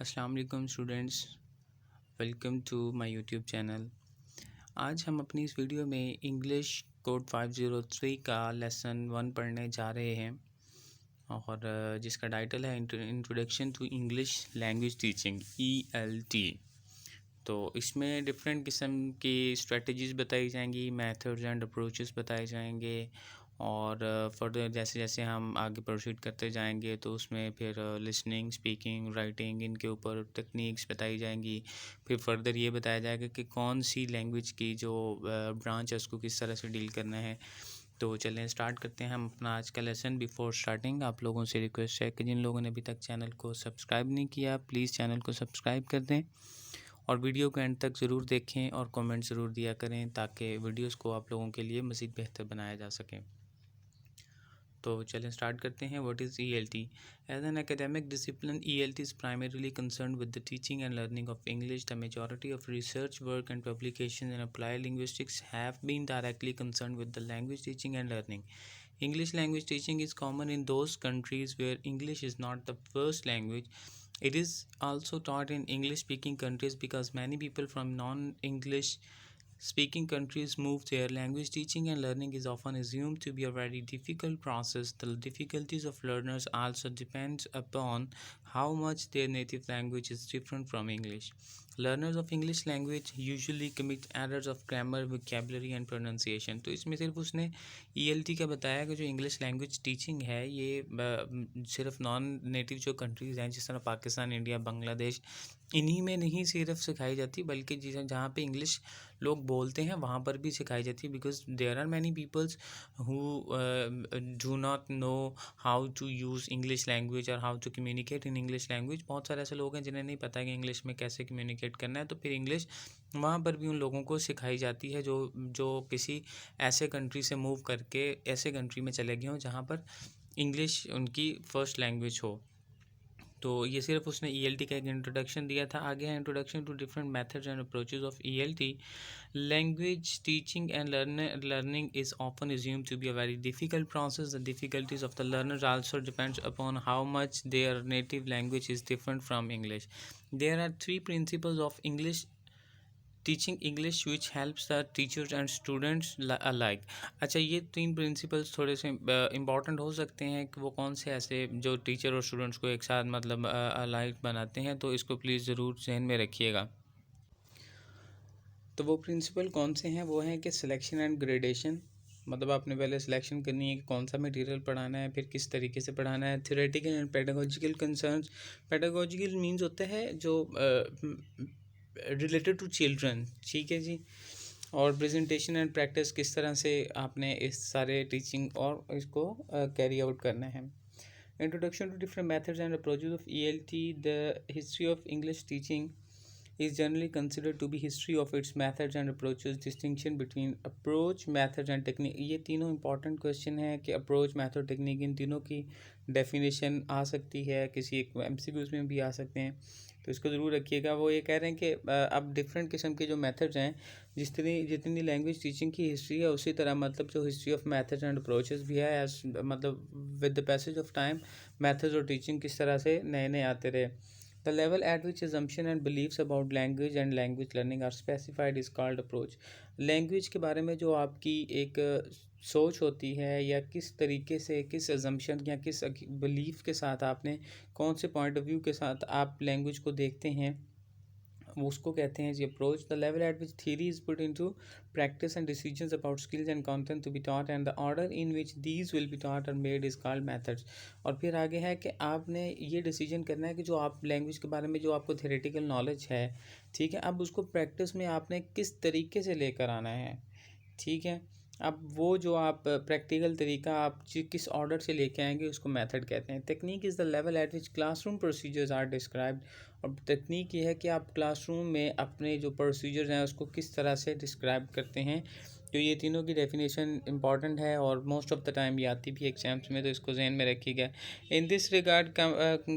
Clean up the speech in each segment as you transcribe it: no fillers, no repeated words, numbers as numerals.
अस्सलाम वालेकुम students, welcome to my YouTube channel. आज हम अपनी इस वीडियो में इंग्लिश कोड 503 का लेसन 1 पढ़ने जा रहे हैं और जिसका टाइटल है introduction to English language teaching ELT। तो इसमें डिफरेंट किस्म की स्ट्रेटजीज़ बताई जाएंगी, मेथड्स एंड अप्रोचेस बताए जाएंगे और फर्दर जैसे जैसे हम आगे प्रोसीड करते जाएंगे तो उसमें फिर लिसनिंग, स्पीकिंग, राइटिंग इनके ऊपर टेक्निक्स बताई जाएंगी। फिर फर्दर ये बताया जाएगा कि कौन सी लैंग्वेज की जो ब्रांच है उसको किस तरह से डील करना है। तो चलें स्टार्ट करते हैं हम अपना आज का लेसन। बिफोर स्टार्टिंग आप लोगों से रिक्वेस्ट है कि जिन लोगों ने अभी तक चैनल को सब्सक्राइब नहीं किया प्लीज़ चैनल को सब्सक्राइब कर दें और वीडियो को एंड तक ज़रूर देखें और कमेंट ज़रूर दिया करें ताकि वीडियोस को आप लोगों के लिए मज़ीद बेहतर बनाया जा सके। तो चलें स्टार्ट करते हैं। What is ELT? As an academic discipline ELT is primarily concern with the teaching and learning of English. The majority of research work and publication in applied linguistics have been directly concern with the language teaching and learning. English language teaching is common in those countries where English is not the first language. It is also taught in English speaking countries because many people from non-English speaking countries move there. Language teaching and learning is often assumed to be a very difficult process. The difficulties of learners also depend upon how much their native language is different from English. Learners of English language usually commit errors of grammar, vocabulary and pronunciation. तो इसमें सिर्फ उसने ELT का बताया कि जो English language teaching है ये सिर्फ नॉन नेटिव जो कंट्रीज़ हैं जिस तरह पाकिस्तान, इंडिया, बांग्लादेश, इन्हीं में नहीं सिर्फ सिखाई जाती बल्कि जहाँ पे इंग्लिश लोग बोलते हैं वहाँ पर भी सिखाई जाती है। Because there are many peoples who do not know how to use English language और how to communicate in English language. बहुत सारे ऐसे लोग हैं जिन्हें नहीं पता कि इंग्लिश में कैसे कम्युनिकेट करना है, तो फिर इंग्लिश वहाँ पर भी उन लोगों को सिखाई जाती है जो किसी ऐसे कंट्री से मूव करके ऐसे कंट्री में चले गए हों जहाँ पर इंग्लिश उनकी फ़र्स्ट लैंग्वेज हो। तो ये सिर्फ उसने ELT का एक इंट्रोडक्शन दिया था। आगे है introduction to different methods and approaches of ELT. Language teaching and learning is often assumed to be a very difficult process. The difficulties of the learners also depends upon how much their native language is different from English. There are three principles of English teaching English which helps the teachers and students alike. अच्छा, ये 3 principles थोड़े से important हो सकते हैं कि वो कौन से ऐसे जो टीचर और स्टूडेंट्स को एक साथ मतलब अलाइक बनाते हैं, तो इसको प्लीज़ ज़रूर जहन में रखिएगा। तो वो प्रिंसिपल कौन से हैं? वो हैं कि सिलेक्शन एंड ग्रेडेशन, मतलब आपने पहले सिलेक्शन करनी है कि कौन सा मटेरियल पढ़ाना है, फिर किस तरीके से पढ़ाना है। Theoretical and pedagogical concerns. Pedagogical means होता है जो रिलेटेड टू चिल्ड्रन, ठीक है जी। और प्रेजेंटेशन एंड प्रैक्टिस, किस तरह से आपने इस सारे टीचिंग और इसको कैरी आउट करना है। Introduction to different methods and approaches of ELT. The history of English teaching is generally considered to be history of its methods and approaches. Distinction between approach, methods and technique. ये तीनों important question है कि approach, method, technique, इन तीनों की definition आ सकती है, किसी एक MCQs में भी आ सकते हैं, तो इसको ज़रूर रखिएगा। वो ये कह रहे हैं कि अब डिफरेंट किस्म के जो मेथड्स हैं, जितनी लैंग्वेज टीचिंग की हिस्ट्री है उसी तरह मतलब जो history of methods and approaches भी है, एज मतलब with the passage of time methods और टीचिंग किस तरह से नए नए आते रहे। The level at which assumption and beliefs about language and language learning are specified is called approach. Language के बारे में जो आपकी एक सोच होती है या किस तरीके से, किस assumption या किस बिलीफ के साथ आपने कौन से पॉइंट ऑफ व्यू के साथ आप लैंग्वेज को देखते हैं, उसको कहते हैं G approach. The level at which theory is put into practice and decisions about skills and content to be taught and the order in which these will be taught और मेड इज कॉल्ड मेथड्स. और फिर आगे है कि आपने ये decision करना है कि जो आप लैंग्वेज के बारे में जो आपको थ्योरेटिकल नॉलेज है, ठीक है, अब उसको प्रैक्टिस में आपने किस तरीके से लेकर आना है, ठीक है। अब वो जो आप प्रैक्टिकल तरीका आप किस ऑर्डर से लेके आएंगे उसको मेथड कहते हैं. Technique is the level at which classroom procedures are described. और टेक्निक ये है कि आप क्लासरूम में अपने जो प्रोसीजर्स हैं उसको किस तरह से डिस्क्राइब करते हैं. तो ये तीनों की डेफिनेशन इंपॉर्टेंट है और मोस्ट ऑफ द टाइम ये आती भी एग्जाम्स में, तो इसको जहन में रखिएगा. In this regard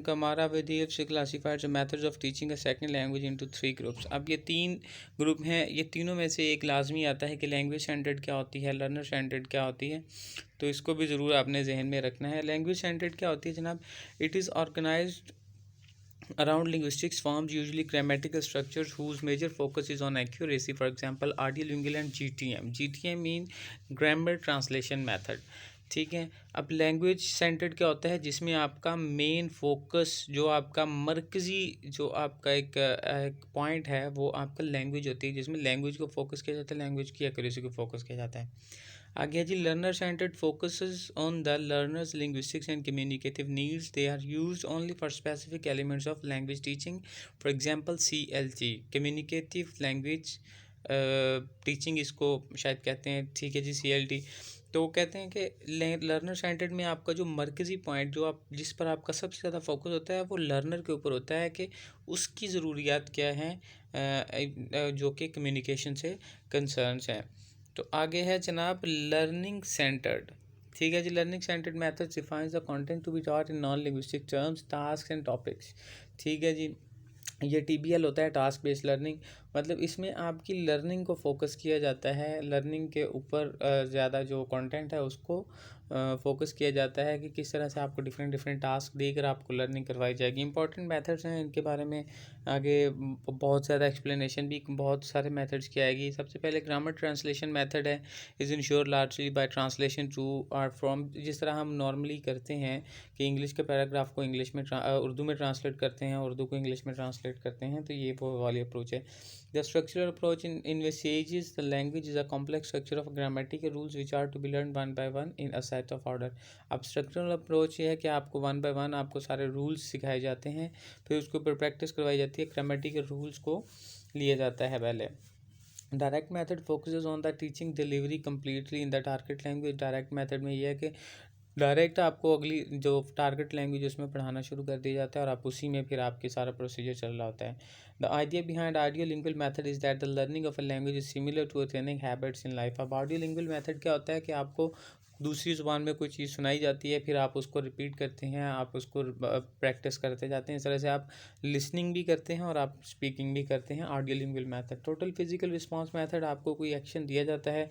Kumaravadivelu classified the methods of teaching a second language into 3 groups. अब ये 3 ग्रुप हैं, ये तीनों में से एक लाजमी आता है कि लैंग्वेज सेंटर्ड क्या होती है, लर्नर सेंटर्ड क्या होती है, तो इसको भी ज़रूर आपने जहन में रखना है. लैंग्वेज सेंटर्ड क्या होती है जनाब? It is organised Around linguistics forms usually grammatical structures whose major focus is on accuracy. For example, audiolingual and GTM. GTM mean grammar translation method. ठीक है। अब लैंग्वेज सेंटर्ड क्या होता है, जिसमें आपका मेन फोकस, जो आपका मरकज़ी, जो आपका एक पॉइंट है, वो आपका लैंग्वेज होती है, जिसमें लैंग्वेज को फोकस किया जाता है, लैंग्वेज की एक्यूरेसी को फोकस किया जाता है। आगे जी, learner centred focuses on the learners linguistics and communicative needs. They are used only for specific elements of language teaching. For example CLT, communicative language teaching इसको शायद कहते हैं। ठीक है जी, CLT। तो वो कहते हैं कि लर्नर सेंटर्ड में आपका जो मरकज़ी पॉइंट, जो आप जिस पर आपका सबसे ज़्यादा फोकस होता है, वो लर्नर के ऊपर होता है कि उसकी ज़रूरियात क्या हैं, जो कि कम्युनिकेशन से कंसर्न्स हैं। तो आगे है जनाब लर्निंग सेंटर्ड। ठीक है जी, learning centred method defines the content to be taught in non linguistic terms, task and topics. ठीक है जी, ये TBL होता है, टास्क बेस्ड लर्निंग। मतलब इसमें आपकी लर्निंग को फोकस किया जाता है, लर्निंग के ऊपर ज़्यादा जो कंटेंट है उसको फोकस किया जाता है कि किस तरह से आपको डिफरेंट डिफरेंट टास्क देकर आपको लर्निंग करवाई जाएगी। इंपॉर्टेंट मेथड्स हैं, इनके बारे में आगे बहुत ज़्यादा एक्सप्लेनेशन भी बहुत सारे मेथड्स की आएगी। सबसे पहले ग्रामर ट्रांसलेशन मेथड है, is ensure largely by translation to or from. जिस तरह हम नॉर्मली करते हैं कि इंग्लिश के पैराग्राफ को इंग्लिश में उर्दू में ट्रांसलेट करते हैं, उर्दू को इंग्लिश में ट्रांसलेट करते हैं, तो ये वो वाली अप्रोच है। The structural approach in envisages the language is a complex structure of grammatical rules which are to be learn one by one in a set of order. अब स्ट्रक्चरल अप्रोच ये है कि आपको वन बाय वन आपको सारे rules सिखाए जाते हैं, फिर उसके ऊपर प्रैक्टिस करवाई जाती है, ग्रामेटिकल रूल्स को लिया जाता है पहले। Direct method focuses on the teaching delivery completely in the target language. Direct method में ये है कि डायरेक्ट आपको अगली जो टारगेट लैंग्वेज उसमें पढ़ाना शुरू कर दिया जाता है, और आप उसी में फिर आपके सारा प्रोसीजर चल रहा होता है। The idea behind audiolingual method is that the learning of a language is similar to training habits in life. अब ऑडियोलिंगुअल मेथड क्या होता है कि आपको दूसरी ज़ुबान में कोई चीज़ सुनाई जाती है, फिर आप उसको रिपीट करते हैं, आप उसको प्रैक्टिस करते जाते हैं। इस तरह से आप लिसनिंग भी करते हैं और आप स्पीकिंग भी करते हैं। Audiolingual method total physical response method, आपको कोई एक्शन दिया जाता है,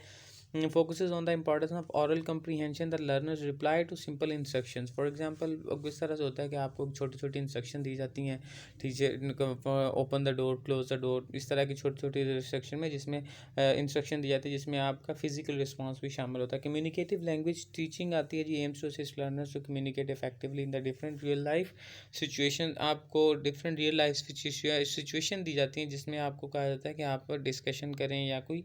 focuses on the importance of oral comprehension. The learners reply to simple instructions. For example, किस तरह से होता है कि आपको छोटी छोटी इंस्ट्रक्शन दी जाती हैं, teacher open the door, close the door, इस तरह की छोटी छोटी इंस्ट्रक्शन में, जिसमें इंस्ट्रक्शन दी जाती है, जिसमें आपका फिजिकल रिस्पॉन्स भी शामिल होता है। कम्युनिकेटिव लैंग्वेज टीचिंग आती है जी, aims to assist learners to communicate effectively in the different real life situation. आपको डिफरेंट रियल लाइफ सिचुएशन दी जाती हैं, जिसमें आपको कहा जाता है कि आप डिस्कशन करें या कोई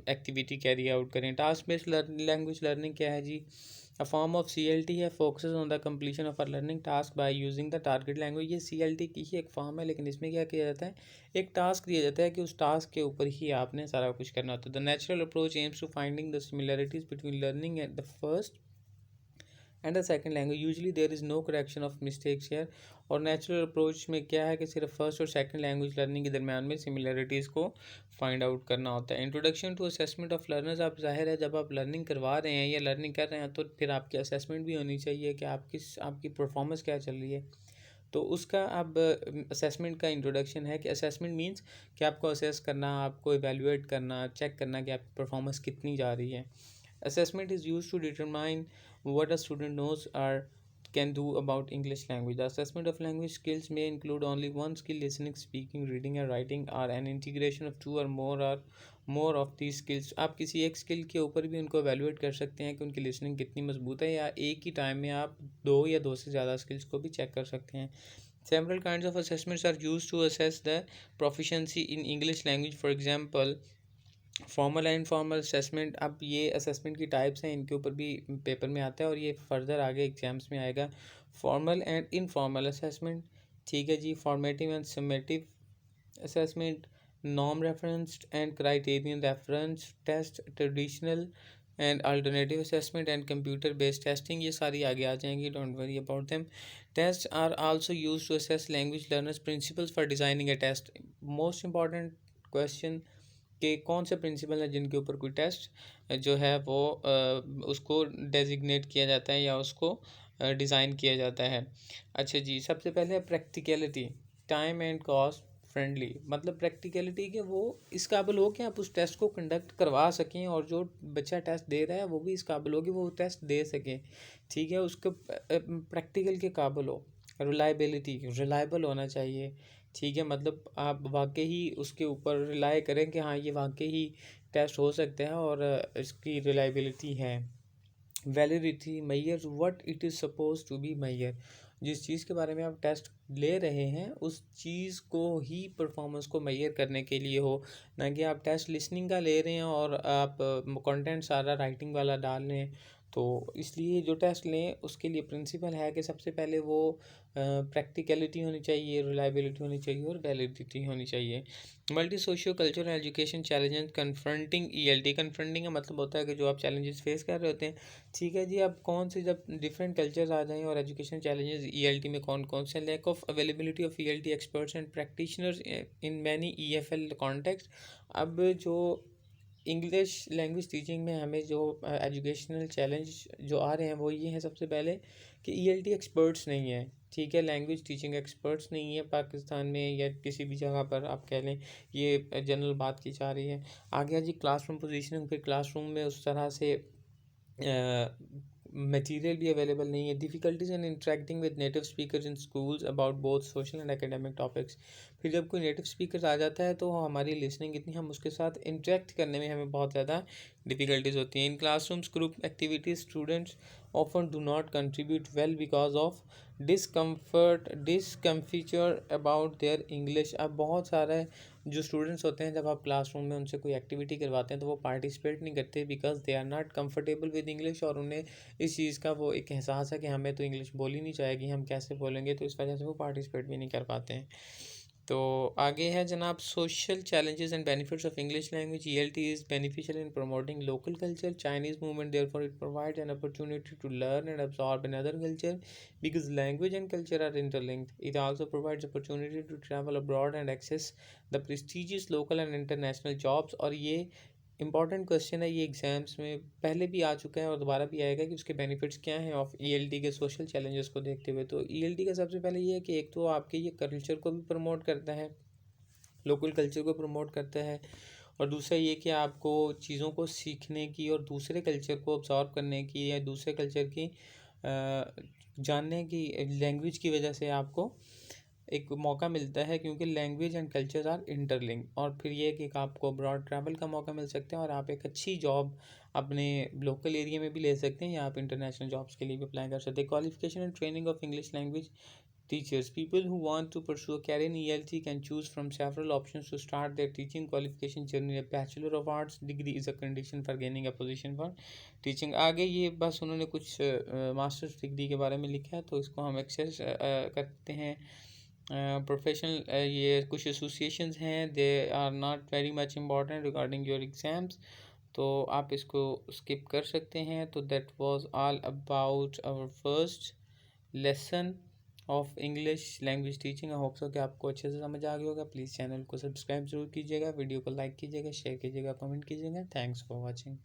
एक्टिविटी कैरी आउट करें। टास्क बेस्ड लैंग्वेज लर्निंग क्या है जी, अ फॉर्म ऑफ CLT है, focuses on the completion of a learning task by using the target language. ये CLT की ही एक फॉर्म है, लेकिन इसमें क्या किया जाता है, एक टास्क दिया जाता है कि उस टास्क के ऊपर ही आपने सारा कुछ करना होता है। The natural approach aims to finding the similarities between learning at the first and the second language. Usually there is no correction of mistakes here. और नेचुरल अप्रोच में क्या है कि सिर्फ फर्स्ट और सेकंड लैंग्वेज लर्निंग के दरमियान में सिमिलरिटीज़ को फाइंड आउट करना होता है। Introduction to assessment of learners. आप जाहिर है जब आप लर्निंग करवा रहे हैं या लर्निंग कर रहे हैं, तो फिर आपकी असेसमेंट भी होनी चाहिए कि आपकी परफॉर्मेंस क्या चल रही है। तो उसका अब असेसमेंट का इंट्रोडक्शन है कि असेसमेंट मींस कि आपको असेस करना, आपको इवेलुएट करना, चेक करना कि आपकी परफॉर्मेंस कितनी जा रही है। Assessment is used to determine what a student knows or can do about English language. The assessment of language skills may include only one skill, listening, speaking, reading and writing, or an integration of two or more of these skills. आप किसी एक skill के ऊपर भी उनको evaluate कर सकते हैं कि उनकी listening कितनी मजबूत है, या एक ही टाइम में आप दो या दो से ज़्यादा स्किल्स को भी चेक कर सकते हैं। Several kinds of assessments are used to assess the proficiency in English language. For example, formal and informal assessment. अब ये असेसमेंट की टाइप्स हैं, इनके ऊपर भी पेपर में आता है और ये फर्दर आगे एग्जाम्स में आएगा। फॉर्मल एंड इनफॉर्मल असेसमेंट, ठीक है जी। Formative and summative assessment, norm referenced and criterion reference test, traditional and alternative assessment and computer based testing, ये सारी आगे आ जाएंगी, don't worry about them. Test are also use to assess language learners, principles for designing a test. Most important question कि कौन से principal हैं जिनके ऊपर कोई टेस्ट जो है वो उसको डेजिग्नेट किया जाता है या उसको डिज़ाइन किया जाता है। अच्छा जी, सबसे पहले practicality, time and cost friendly. मतलब प्रैक्टिकलिटी के वो इस काबिल हो कि आप उस टेस्ट को कंडक्ट करवा सकें, और जो बच्चा टेस्ट दे रहा है वो भी इस काबिल हो कि वो टेस्ट दे सके, ठीक है, उसको प्रैक्टिकल के काबिल हो। रिलायबिलिटी, रिलायबल होना चाहिए, ठीक है। मतलब आप वाकई ही उसके ऊपर रिलाय करें कि हाँ ये वाकई ही टेस्ट हो सकते हैं और इसकी रिलायबिलिटी है। Validity, measure what it is suppose to be measure, जिस चीज़ के बारे में आप टेस्ट ले रहे हैं उस चीज़ को ही परफॉर्मेंस को मैयर करने के लिए हो, ना कि आप टेस्ट लिसनिंग का ले रहे हैं और आप कंटेंट सारा राइटिंग वाला डाल रहे हैं। तो इसलिए जो टेस्ट लें उसके लिए प्रिंसिपल है कि सबसे पहले वो प्रैक्टिकलिटी होनी चाहिए, रिलायबिलिटी होनी चाहिए और वैलिडिटी होनी चाहिए। Multi socio cultural education challenges confronting ELT, confronting का मतलब होता है कि जो आप चैलेंजेस फेस कर रहे होते हैं, ठीक है जी। अब कौन से जब डिफरेंट कल्चर्स आ जाएं और एजुकेशन चैलेंजेस ईएलटी में कौन कौन से, lack of availability of ELT experts and practitioners in many EFL context. अब जो इंग्लिश लैंग्वेज टीचिंग में हमें जो एजुकेशनल चैलेंज जो आ रहे हैं वो ये हैं, सबसे पहले कि ईएलटी एक्सपर्ट्स नहीं है, ठीक है। लैंग्वेज टीचिंग एक्सपर्ट्स नहीं है पाकिस्तान में या किसी भी जगह पर आप कह लें, ये जनरल बात की जा रही है। आ गया जी क्लासरूम पोजीशनिंग, फिर क्लासरूम में उस तरह से मटेरियल भी अवेलेबल नहीं है। Difficulties in interacting with native speakers in schools about both social and academic topics. फिर जब कोई नेटिव स्पीकर आ जाता है तो हमारी लिसनिंग इतनी, हम उसके साथ इंटरेक्ट करने में हमें बहुत ज़्यादा डिफ़िकल्टीज होती हैं। In classrooms group activities students often do not contribute well because of discomfiture about their English. अब बहुत सारे जो स्टूडेंट्स होते हैं, जब आप क्लासरूम में उनसे कोई एक्टिविटी करवाते हैं तो वो पार्टिसिपेट नहीं करते because they are not comfortable with English, और उन्हें इस चीज़ का वो एक एहसास है कि हमें तो इंग्लिश बोली नहीं जाएगी, हम कैसे बोलेंगे, तो इस वजह से वो पार्टिसिपेट भी नहीं कर पाते हैं। तो आगे है जनाब, social challenges and benefits of English language. ELT is beneficial in promoting local culture, Chinese movement, therefore it provides an opportunity to learn and absorb another culture because language and culture are interlinked. It also provides opportunity to travel abroad and access the prestigious local and international jobs। और ये important question है, ये exams में पहले भी आ चुका है और दोबारा भी आएगा कि उसके बेनिफिट्स क्या हैं ऑफ ईएलटी के सोशल चैलेंजेस को देखते हुए। तो ईएलटी का सबसे पहले ये है कि एक तो आपके ये कल्चर को भी प्रमोट करता है, लोकल कल्चर को प्रमोट करता है, और दूसरा ये कि आपको चीज़ों को सीखने की और दूसरे कल्चर को ऑब्जॉर्व करने की या दूसरे कल्चर की जानने की, लैंग्वेज की वजह से आपको एक मौका मिलता है, क्योंकि language and culture are interlink. और फिर ये कि आपको अब्रॉड ट्रैवल का मौका मिल सकता है और आप एक अच्छी जॉब अपने लोकल एरिया में भी ले सकते हैं या आप इंटरनेशनल जॉब्स के लिए भी अप्लाई कर सकते हैं। Qualification and training of English language teachers, people who want to pursue a career in ELT can choose from several options to start their teaching qualification journey. A Bachelor of Arts degree is a condition for gaining a position for teaching। आगे ये बस उन्होंने कुछ masters degree के बारे में लिखा है, तो इसको हम एक्सेस करते हैं। प्रोफेशनल ये कुछ एसोसिएशंस हैं, they are not very much important regarding your exams, तो आप इसको स्किप कर सकते हैं। तो that was all about our first lesson of English language teaching. I hope so कि आपको अच्छे से समझ आ गया होगा। प्लीज़ चैनल को सब्सक्राइब जरूर कीजिएगा, वीडियो को लाइक कीजिएगा, शेयर कीजिएगा, कमेंट कीजिएगा। Thanks for watching.